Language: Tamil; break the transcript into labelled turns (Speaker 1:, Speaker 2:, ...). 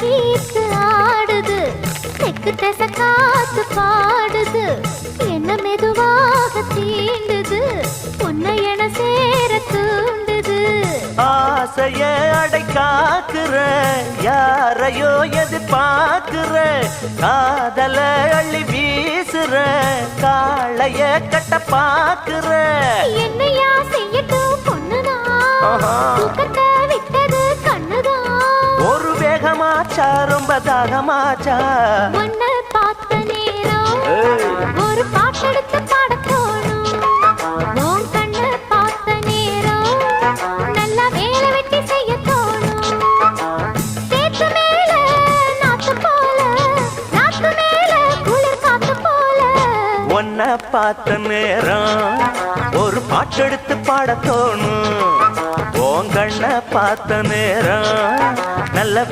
Speaker 1: கீத்து ஆடுது, தெக்கு திசை காத்து பாடுது, என்ன மெதுவாக தீண்டுது, உன்னை என சேர தூண்டுது.
Speaker 2: ஆசைய அடை காக்குற, யாரையோ எதிர்பார்க்கிற, காதல அள்ளி வீசுற, காளைய கட்ட பாக்குற.
Speaker 1: என்னையா செய்யட்டும் பொண்ணுதான், தூக்கத்தை விட்டது கண்ணுதான்.
Speaker 2: ஒரு வேகமாச்சா ரொம்ப தாகமாச்சா,
Speaker 1: உன்னை பார்த்த நேரம் ஒரு பாட்டெடுத்து பாட தோணும். உன் கண்ணை பார்த்த நேரம் நல்லா வேலை வெட்டி செய்ய தோணும். சேத்து மேல நாத்து போல, நாத்து மேல குளிர் காத்து போல.
Speaker 2: உன்னை பார்த்த நேரம் ஒரு பாட்டெடுத்து பாட தோணும். உன் கண்ணை பார்த்த நேரம் நல்ல